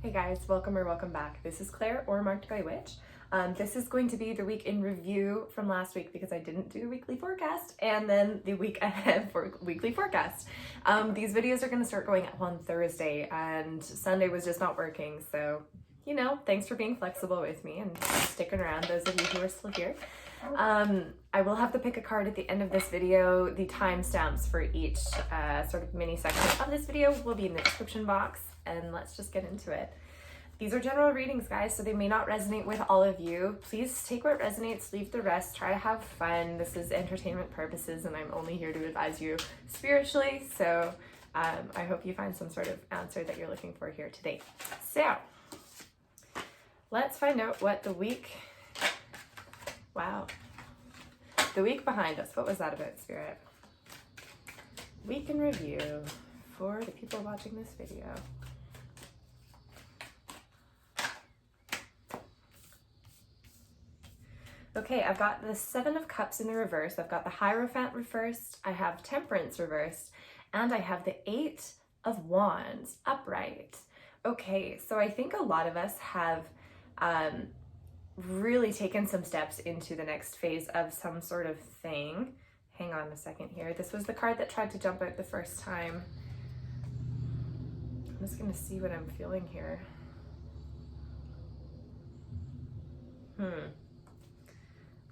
Hey guys, welcome or welcome back. This is Claire, or Marked by Witch. This is going to be the week in review from last week because I didn't do a weekly forecast, and then the week ahead for weekly forecast. These videos are going to start going up on Thursday, and Sunday was just not working, so you know, thanks for being flexible with me and sticking around, those of you who are still here. I will have to pick a card at the end of this video. The timestamps for each sort of mini section of this video will be in the description box, and let's just get into it. These are general readings, guys, so they may not resonate with all of you. Please take what resonates, leave the rest, try to have fun. This is entertainment purposes, and I'm only here to advise you spiritually, so I hope you find some sort of answer that you're looking for here today. So, let's find out what the week behind us. What was that about, Spirit? Week in review for the people watching this video. Okay, I've got the Seven of Cups in the reverse. I've got the Hierophant reversed. I have Temperance reversed. And I have the Eight of Wands upright. Okay, so I think a lot of us have really taken some steps into the next phase of some sort of thing. Hang on a second here. This was the card that tried to jump out the first time. I'm just gonna see what I'm feeling here.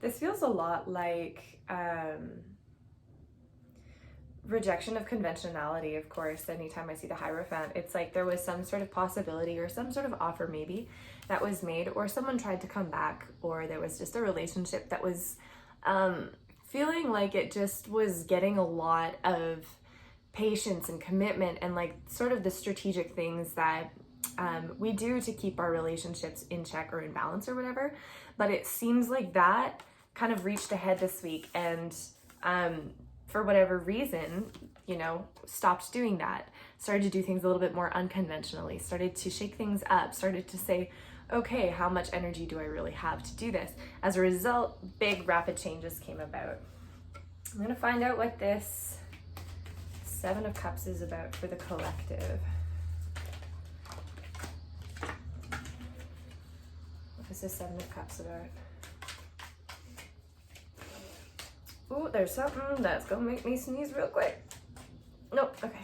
This feels a lot like rejection of conventionality, of course. Anytime I see the Hierophant, it's like there was some sort of possibility or some sort of offer maybe that was made, or someone tried to come back, or there was just a relationship that was feeling like it just was getting a lot of patience and commitment and like sort of the strategic things that we do to keep our relationships in check or in balance or whatever. But it seems like that kind of reached ahead this week, and for whatever reason, you know, stopped doing that, started to do things a little bit more unconventionally, started to shake things up, started to say, okay, how much energy do I really have to do this? As a result, big rapid changes came about. I'm gonna find out what this Seven of Cups is about for the collective. What is this Seven of Cups about? Ooh, there's something that's gonna make me sneeze real quick. Nope, okay.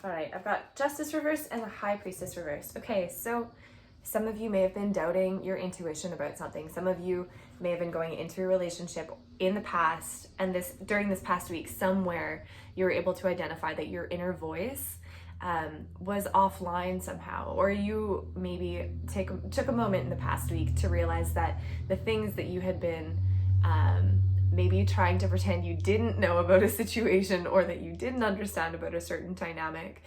All right, I've got Justice reversed and the High Priestess reversed. Okay, so some of you may have been doubting your intuition about something. Some of you may have been going into a relationship in the past, and during this past week, somewhere you were able to identify that your inner voice was offline somehow, or you maybe took a moment in the past week to realize that the things that you had been maybe trying to pretend you didn't know about a situation, or that you didn't understand about a certain dynamic.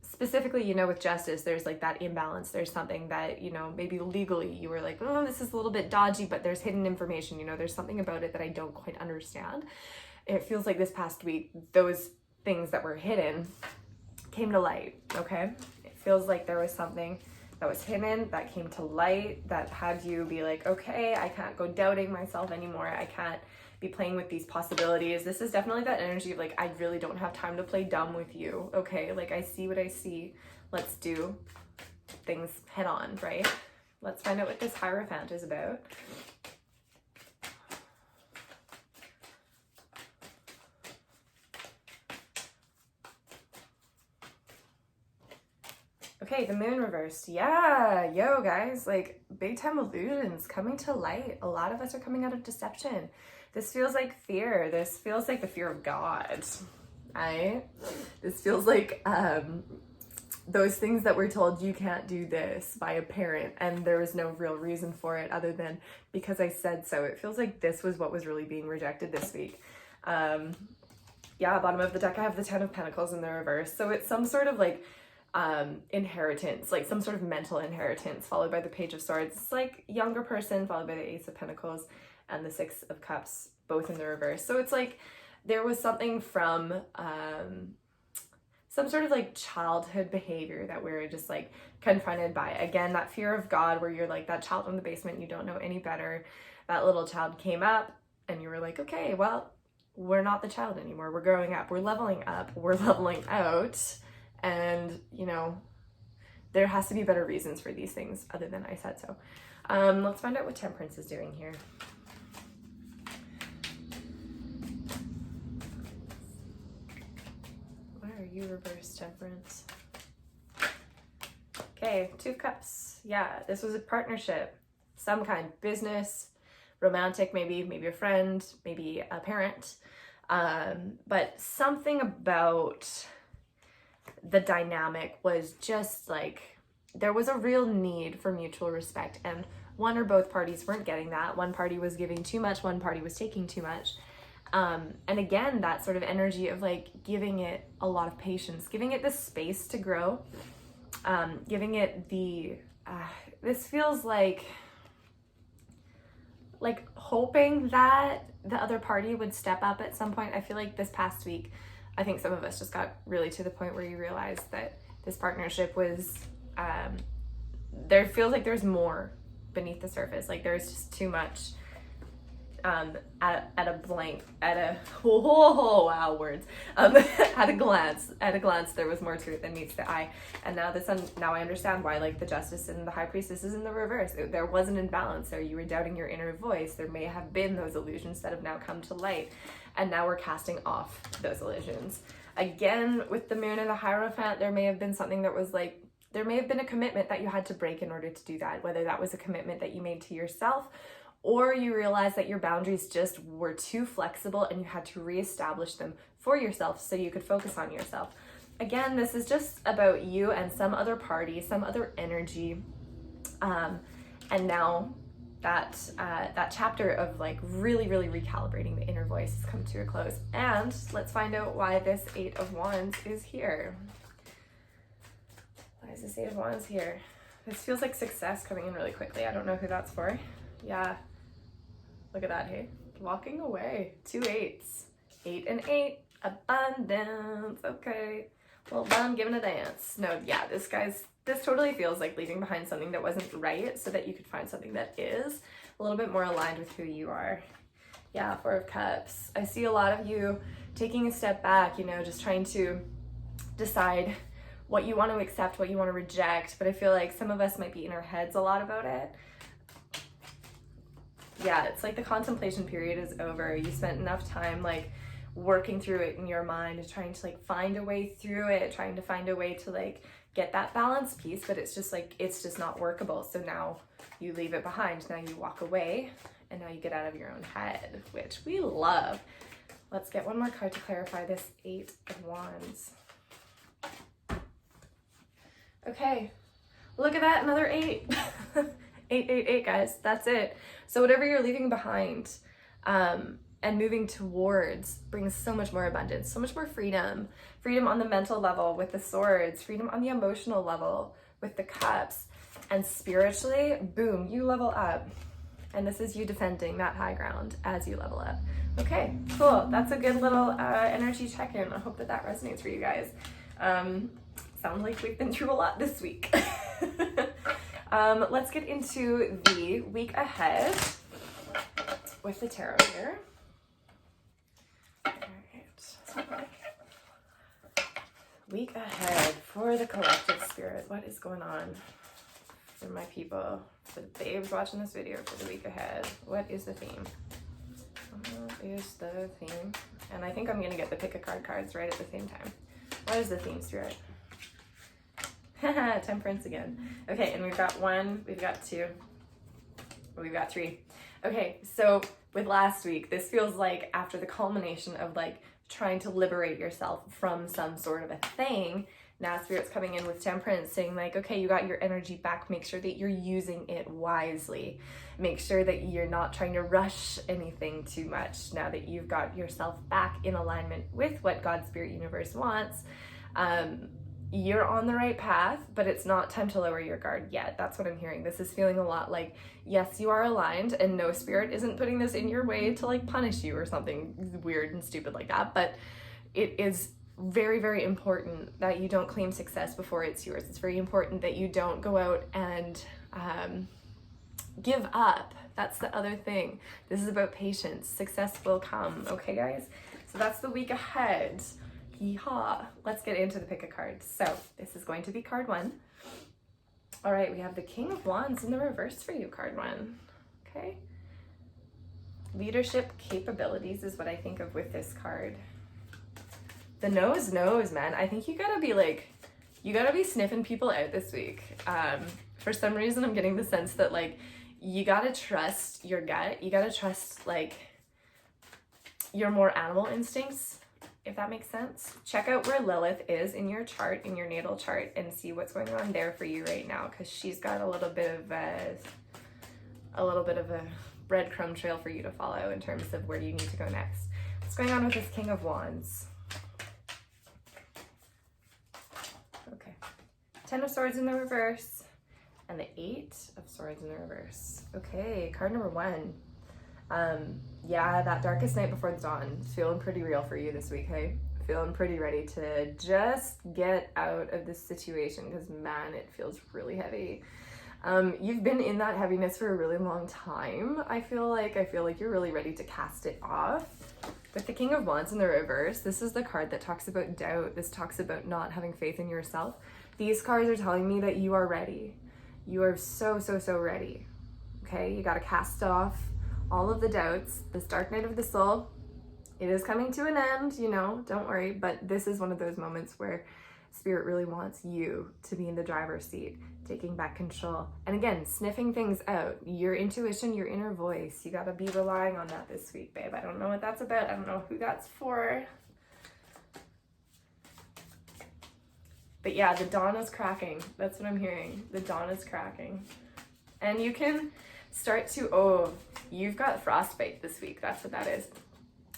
Specifically, you know, with Justice, there's like that imbalance. There's something that, you know, maybe legally you were like, oh, this is a little bit dodgy, but there's hidden information, you know, there's something about it that I don't quite understand. It feels like this past week, those things that were hidden came to light, okay? It feels like there was something that was hidden that came to light that had you be like, okay, I can't go doubting myself anymore. I can't be playing with these possibilities. This is definitely that energy of like, I really don't have time to play dumb with you, okay? Like, I see what I see. Let's do things head on, right? Let's find out what this Hierophant is about. Okay, the Moon reversed. Yeah, yo guys, like big time illusions coming to light. A lot of us are coming out of deception. This feels like fear. This feels like the fear of God, right? This feels like those things that we're told you can't do this by a parent, and there was no real reason for it other than because I said so. It feels like this was what was really being rejected this week. Yeah, bottom of the deck, I have the Ten of Pentacles in the reverse. So it's some sort of like inheritance, like some sort of mental inheritance, followed by the Page of Swords. It's like younger person, followed by the Ace of Pentacles and the Six of Cups, both in the reverse. So it's like there was something from some sort of like childhood behavior that we're just like confronted by. Again, that fear of God, where you're like that child in the basement, you don't know any better. That little child came up and you were like, okay, well, we're not the child anymore. We're growing up, we're leveling up, we're leveling out. And, you know, there has to be better reasons for these things other than I said so. Let's find out what Temperance is doing here. Why are you reverse, Temperance? Okay, Two of Cups. Yeah, this was a partnership, some kind, business, romantic, maybe a friend, maybe a parent. But something about the dynamic was just like, there was a real need for mutual respect, and one or both parties weren't getting that. One party was giving too much, one party was taking too much. And again, that sort of energy of like giving it a lot of patience, giving it the space to grow, giving it the, this feels like hoping that the other party would step up at some point. I feel like this past week, I think some of us just got really to the point where you realized that this partnership was, there feels like there's more beneath the surface. Like there's just too much, at a glance, there was more to it than meets the eye. And now I understand why, like, the Justice and the High Priestess is in the reverse. There was an imbalance there. You were doubting your inner voice. There may have been those illusions that have now come to light, and now we're casting off those illusions. Again, with the Moon and the Hierophant, there may have been something that was like, there may have been a commitment that you had to break in order to do that, whether that was a commitment that you made to yourself, or you realized that your boundaries just were too flexible and you had to reestablish them for yourself so you could focus on yourself. Again, this is just about you and some other party, some other energy. And now that chapter of like really recalibrating the inner voice has come to a close. And let's find out why this Eight of Wands is here. Why is this Eight of Wands here? This feels like success coming in really quickly. I don't know who that's for. Yeah. Look at that, hey? Walking away. 2 8s. 8 and 8. Abundance. Okay. Well done, giving a dance. No, yeah, this totally feels like leaving behind something that wasn't right so that you could find something that is a little bit more aligned with who you are. Yeah, 4 of Cups. I see a lot of you taking a step back, you know, just trying to decide what you want to accept, what you want to reject. But I feel like some of us might be in our heads a lot about it. Yeah, it's like the contemplation period is over. You spent enough time like working through it in your mind, trying to like find a way through it, trying to find a way to like get that balance piece, but it's just like, it's just not workable. So now you leave it behind. Now you walk away and now you get out of your own head, which we love. Let's get one more card to clarify this 8 of Wands. Okay, look at that, another 8. 8, guys, that's it. So whatever you're leaving behind and moving towards brings so much more abundance, so much more freedom. Freedom on the mental level with the Swords, freedom on the emotional level with the Cups, and spiritually, boom, you level up. And this is you defending that high ground as you level up. Okay, cool. That's a good little energy check-in. I hope that resonates for you guys. Sounds like we've been through a lot this week. Let's get into the week ahead with the tarot here. All right. Week ahead for the collective spirit. What is going on for my people, for the babes watching this video for the week ahead? What is the theme? What is the theme? And I think I'm going to get the pick a card cards right at the same time. What is the theme, Spirit? Temperance again. Okay, and we've got 1, we've got 2, we've got 3. Okay, so with last week, this feels like after the culmination of like trying to liberate yourself from some sort of a thing, now Spirit's coming in with Temperance saying like, okay, you got your energy back. Make sure that you're using it wisely. Make sure that you're not trying to rush anything too much now that you've got yourself back in alignment with what God, Spirit, Universe wants. You're on the right path, but it's not time to lower your guard yet. That's what I'm hearing. This is feeling a lot like, yes, you are aligned, and no, Spirit isn't putting this in your way to like punish you or something weird and stupid like that, but it is very important that you don't claim success before it's yours. It's very important that you don't go out and give up. That's the other thing. This is about patience. Success will come. Okay, guys? So that's the week ahead. Yeehaw. Let's get into the pick a card. So this is going to be card 1. All right, we have the King of Wands in the reverse for you, card 1. Okay. Leadership capabilities is what I think of with this card. The nose knows, man. I think you gotta be sniffing people out this week. For some reason, I'm getting the sense that like, you gotta trust your gut. You gotta trust like your more animal instincts, if that makes sense. Check out where Lilith is in your chart, in your natal chart, and see what's going on there for you right now, because she's got a little bit of a breadcrumb trail for you to follow in terms of where you need to go next. What's going on with this King of Wands? Okay. 10 of Swords in the reverse and the 8 of Swords in the reverse. Okay, card number 1. Yeah, that darkest night before the dawn is feeling pretty real for you this week, hey? Feeling pretty ready to just get out of this situation, because man, it feels really heavy. You've been in that heaviness for a really long time. I feel like you're really ready to cast it off. With the King of Wands in the reverse, this is the card that talks about doubt. This talks about not having faith in yourself. These cards are telling me that you are ready. You are so ready. Okay, you got to cast off all of the doubts. This dark night of the soul, it is coming to an end, you know, don't worry. But this is one of those moments where Spirit really wants you to be in the driver's seat, taking back control. And again, sniffing things out, your intuition, your inner voice. You got to be relying on that this week, babe. I don't know what that's about. I don't know who that's for. But yeah, the dawn is cracking. That's what I'm hearing. The dawn is cracking. And you can start to, you've got frostbite this week. That's what that is.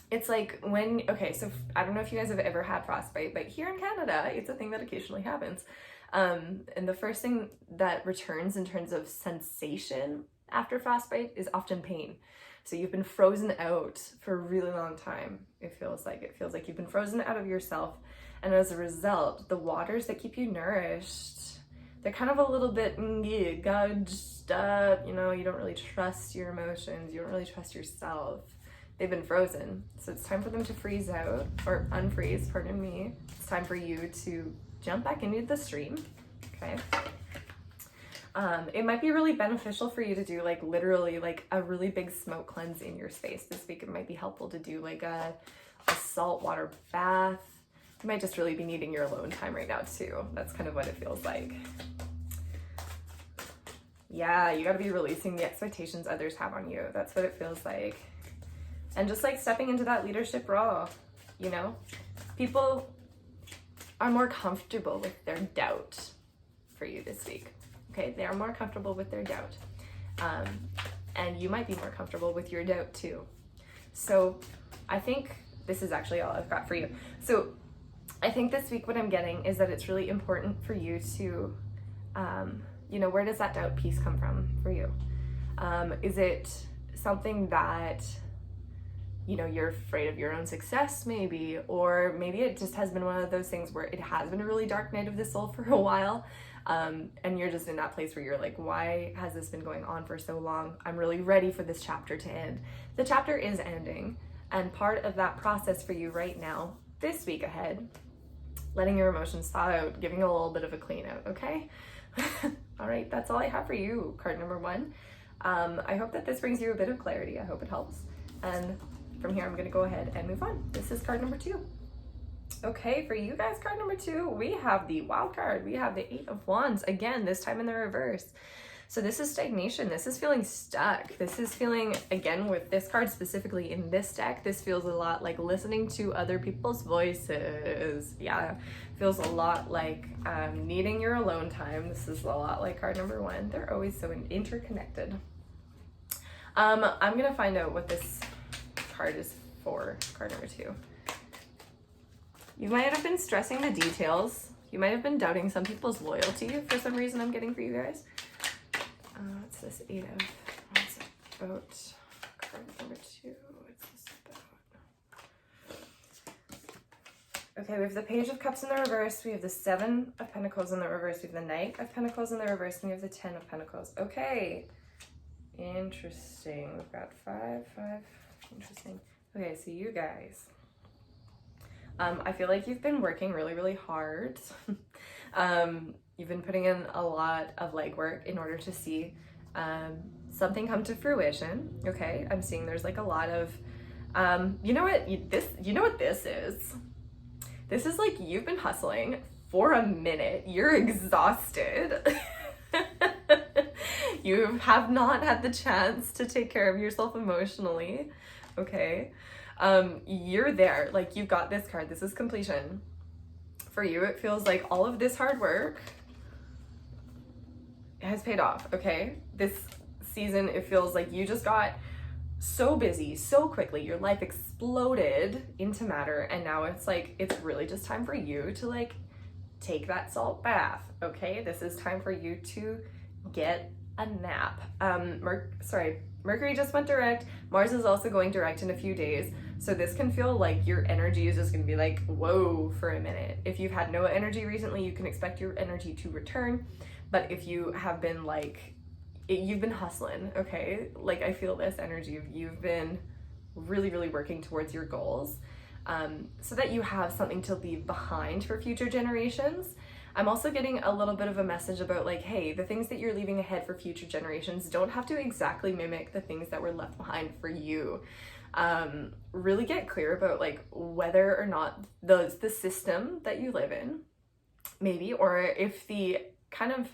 It's like okay, so I don't know if you guys have ever had frostbite, but here in Canada, it's a thing that occasionally happens. And the first thing that returns in terms of sensation after frostbite is often pain. So you've been frozen out for a really long time. It feels like you've been frozen out of yourself. And as a result, the waters that keep you nourished, they're kind of a little bit gouged up. You know, you don't really trust your emotions. You don't really trust yourself. They've been frozen. So it's time for them to freeze out, or unfreeze, pardon me. It's time for you to jump back into the stream, okay? It might be really beneficial for you to do like literally like a really big smoke cleanse in your space this week. It might be helpful to do like a salt water bath. You might just really be needing your alone time right now too. That's kind of what it feels like. Yeah, you gotta be releasing the expectations others have on you. That's what it feels like. And just like stepping into that leadership role, you know? People are more comfortable with their doubt for you this week, okay? They are more comfortable with their doubt. And you might be more comfortable with your doubt too. So I think this is actually all I've got for you. So I think this week what I'm getting is that it's really important for you to, you know, where does that doubt piece come from for you? Is it something that, you know, you're afraid of your own success maybe, or maybe it just has been one of those things where it has been a really dark night of the soul for a while, and you're just in that place where you're like, why has this been going on for so long? I'm really ready for this chapter to end. The chapter is ending, and part of that process for you right now, this week ahead, letting your emotions thaw out, giving a little bit of a clean out, okay? All right, that's all I have for you, card number 1. I hope that this brings you a bit of clarity. I hope it helps. And from here, I'm going to go ahead and move on. This is card number 2. Okay, for you guys, card number 2, we have the wild card. We have the 8 of Wands, again, this time in the reverse. So this is stagnation. This is feeling stuck. This is feeling, again, with this card specifically in this deck, this feels a lot like listening to other people's voices. Yeah, feels a lot like needing your alone time. This is a lot like card number 1. They're always so interconnected. I'm going to find out what this card is for, card number 2. You might have been stressing the details. You might have been doubting some people's loyalty for some reason. I'm getting for you guys. What's this 8 of? What's it about? Card number 2. What's this about? Okay, we have the Page of Cups in the reverse. We have the 7 of Pentacles in the reverse. We have the Knight of Pentacles in the reverse. And we have the 10 of Pentacles. Okay. Interesting. We've got 5. Interesting. Okay, so you guys. I feel like you've been working really, really hard. You've been putting in a lot of legwork in order to see something come to fruition. Okay, I'm seeing there's like a lot of, you know what this is? This is like you've been hustling for a minute. You're exhausted. You have not had the chance to take care of yourself emotionally. Okay, you're there. Like, you've got this card. This is completion. For you, it feels like all of this hard work has paid off. Okay, this season, it feels like you just got so busy so quickly. Your life exploded into matter, and now it's like it's really just time for you to like take that salt bath. Okay, this is time for you to get a nap. Mercury just went direct. Mars is also going direct in a few days, so this can feel like your energy is just gonna be like, whoa, for a minute. If you've had no energy recently, you can expect your energy to return. But if you have been like, you've been hustling, okay? Like, I feel this energy of you've been really, really working towards your goals, so that you have something to leave behind for future generations. I'm also getting a little bit of a message about like, hey, the things that you're leaving ahead for future generations don't have to exactly mimic the things that were left behind for you. Really get clear about like whether or not the system that you live in, maybe, or if the kind of,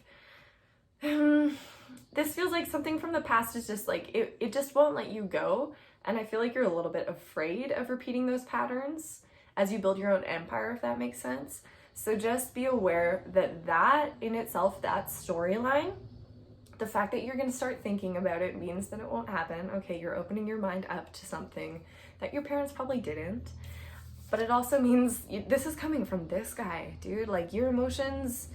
this feels like something from the past is just like, it just won't let you go. And I feel like you're a little bit afraid of repeating those patterns as you build your own empire, if that makes sense. So just be aware that that in itself, that storyline, the fact that you're going to start thinking about it means that it won't happen. Okay, you're opening your mind up to something that your parents probably didn't. But it also means this is coming from this guy, dude. Like, your emotions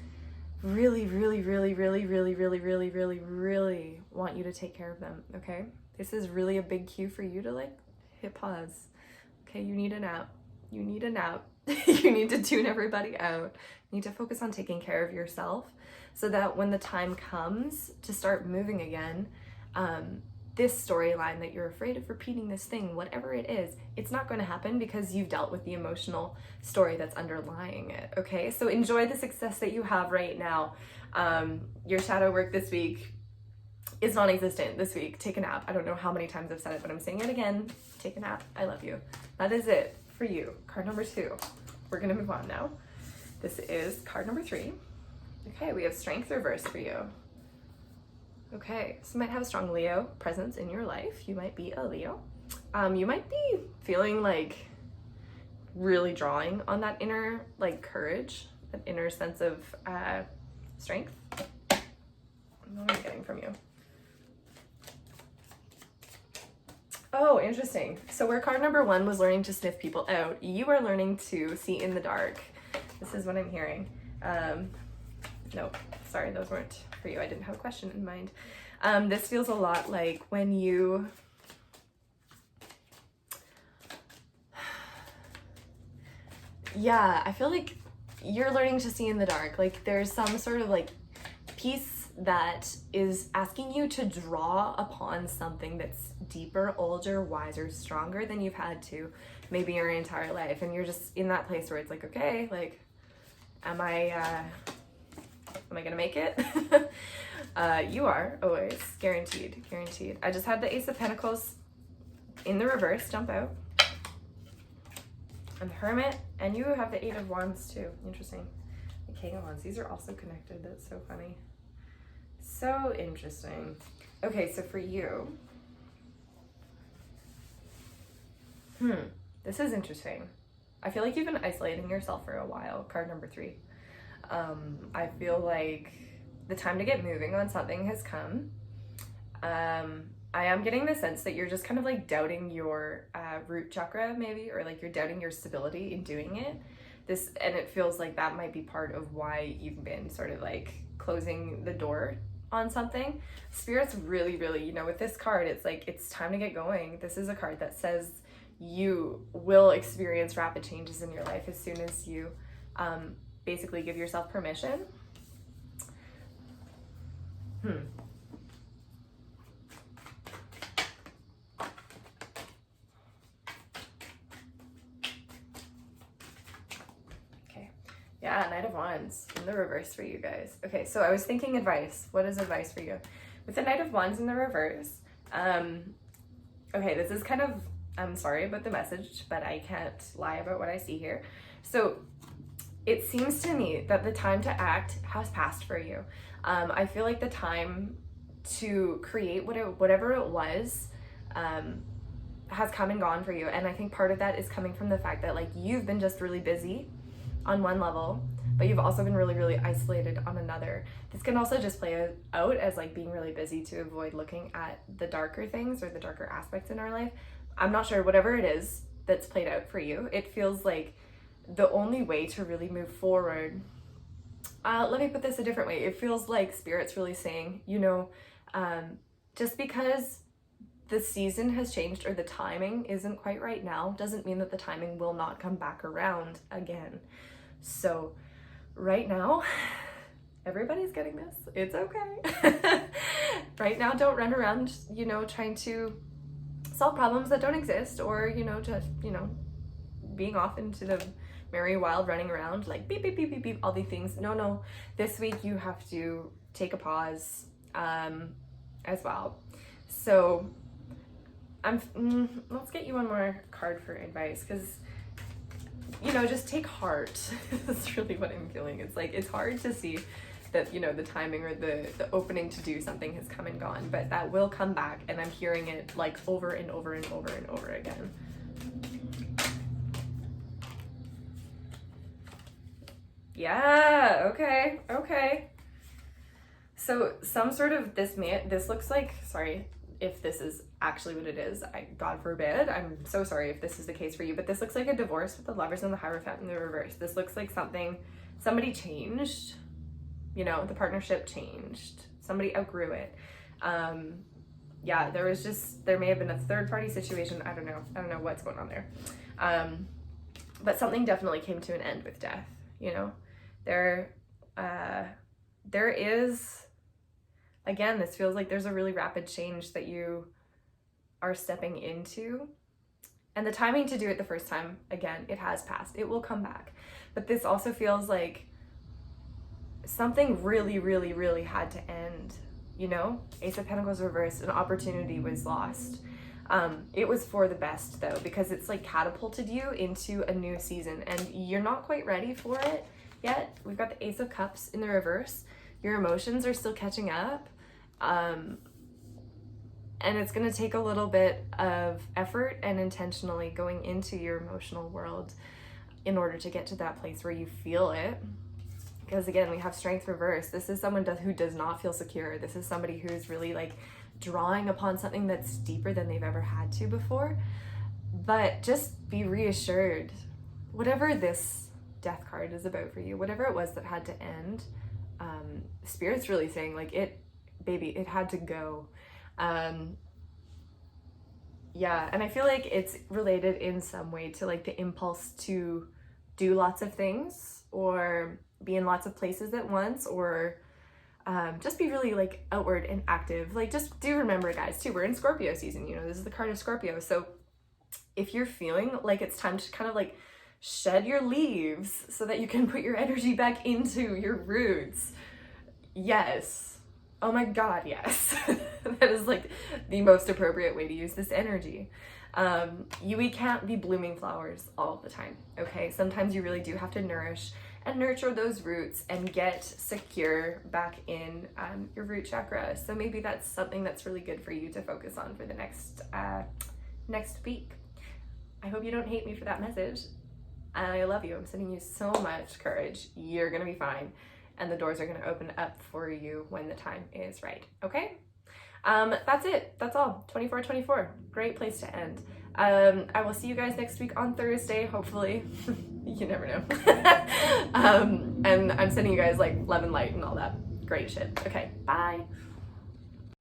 really, really, really, really, really, really, really, really, really want you to take care of them, okay? This is really a big cue for you to like hit pause. Okay, you need a nap. You need a nap. You need to tune everybody out. You need to focus on taking care of yourself so that when the time comes to start moving again, this storyline that you're afraid of repeating this thing, whatever it is, it's not going to happen because you've dealt with the emotional story that's underlying it, okay? So enjoy the success that you have right now. Your shadow work this week is non-existent this week. Take a nap. I don't know how many times I've said it, but I'm saying it again. Take a nap. I love you. That is it for you. Card number 2. We're going to move on now. This is card number 3. Okay, we have strength reversed for you. Okay, so you might have a strong Leo presence in your life. You might be a Leo. You might be feeling like really drawing on that inner like courage, that inner sense of strength. What am I getting from you? Oh, interesting. So where card number 1 was learning to sniff people out, you are learning to see in the dark. This is what I'm hearing. Nope, sorry, those weren't for you. I didn't have a question in mind. This feels a lot like when you, yeah, I feel like you're learning to see in the dark. Like, there's some sort of like piece that is asking you to draw upon something that's deeper, older, wiser, stronger than you've had to maybe your entire life. And you're just in that place where it's like, okay, like, am I gonna make it? You are, always, guaranteed. I just had the Ace of Pentacles in the reverse jump out, and the Hermit, and you have the 8 of Wands too. Interesting. The King of Wands. These are also connected. That's so funny. So interesting. Okay, so for you, this is interesting. I feel like you've been isolating yourself for a while. Card number 3. I feel like the time to get moving on something has come. I am getting the sense that you're just kind of like doubting your root chakra maybe, or like you're doubting your stability in doing it. And it feels like that might be part of why you've been sort of like closing the door on something. Spirit's really, really, you know, with this card, it's like, it's time to get going. This is a card that says you will experience rapid changes in your life as soon as you basically give yourself permission. Yeah, Knight of Wands in the reverse for you guys. Okay, so I was thinking advice. What is advice for you? With the Knight of Wands in the reverse, okay, this is kind of, I'm sorry about the message, but I can't lie about what I see here. So it seems to me that the time to act has passed for you. I feel like the time to create whatever it was has come and gone for you. And I think part of that is coming from the fact that like you've been just really busy on one level, but you've also been really, really isolated on another. This can also just play out as like being really busy to avoid looking at the darker things or the darker aspects in our life. I'm not sure, whatever it is that's played out for you, it feels like the only way to really move forward, let me put this a different way. It feels like Spirit's really saying, you know, just because the season has changed or the timing isn't quite right now doesn't mean that the timing will not come back around again. So right now, everybody's getting this. It's okay. Right now, don't run around, you know, trying to solve problems that don't exist, or, you know, just, you know, being off into the merry wild, running around like beep, beep, beep, beep, beep, all these things. No, this week you have to take a pause as well. So let's get you one more card for advice, because, you know, just take heart. That's really what I'm feeling. It's like, it's hard to see that, you know, the timing or the opening to do something has come and gone, but that will come back, and I'm hearing it like over and over and over and over again. Yeah, okay. So some sort of, this looks like, sorry if this is actually what it is, God forbid, I'm so sorry if this is the case for you, but this looks like a divorce with the Lovers and the Hierophant in the reverse. This looks like somebody changed, you know, the partnership changed, somebody outgrew it. Yeah, there may have been a third party situation. I don't know what's going on there. But something definitely came to an end with death, you know. There is, again, this feels like there's a really rapid change that you are stepping into, and the timing to do it the first time, again, it has passed. It will come back. But this also feels like something really, really, really had to end, you know? Ace of Pentacles reversed, an opportunity was lost. It was for the best though, because it's like catapulted you into a new season, and you're not quite ready for it yet. We've got the Ace of Cups in the reverse. Your emotions are still catching up. And it's going to take a little bit of effort and intentionally going into your emotional world in order to get to that place where you feel it. Because again, we have Strength reversed. This is someone who does not feel secure. This is somebody who's really like drawing upon something that's deeper than they've ever had to before. But just be reassured, whatever this Death card is about for you, whatever it was that had to end, Spirit's really saying like, it had to go. Yeah, and I feel like it's related in some way to like the impulse to do lots of things or be in lots of places at once, or just be really like outward and active. Like, just do remember, guys, too, we're in Scorpio season, you know, this is the card of Scorpio. So if you're feeling like it's time to kind of like shed your leaves so that you can put your energy back into your roots, yes. Oh my God, yes. That is like the most appropriate way to use this energy. We can't be blooming flowers all the time, okay? Sometimes you really do have to nourish and nurture those roots and get secure back in your root chakra. So maybe that's something that's really good for you to focus on for the next week. I hope you don't hate me for that message. I love you. I'm sending you so much courage. You're gonna be fine. And the doors are going to open up for you when the time is right. Okay? That's it. That's all. 24/24. Great place to end. I will see you guys next week on Thursday, hopefully. You never know. And I'm sending you guys like love and light and all that great shit. Okay, bye.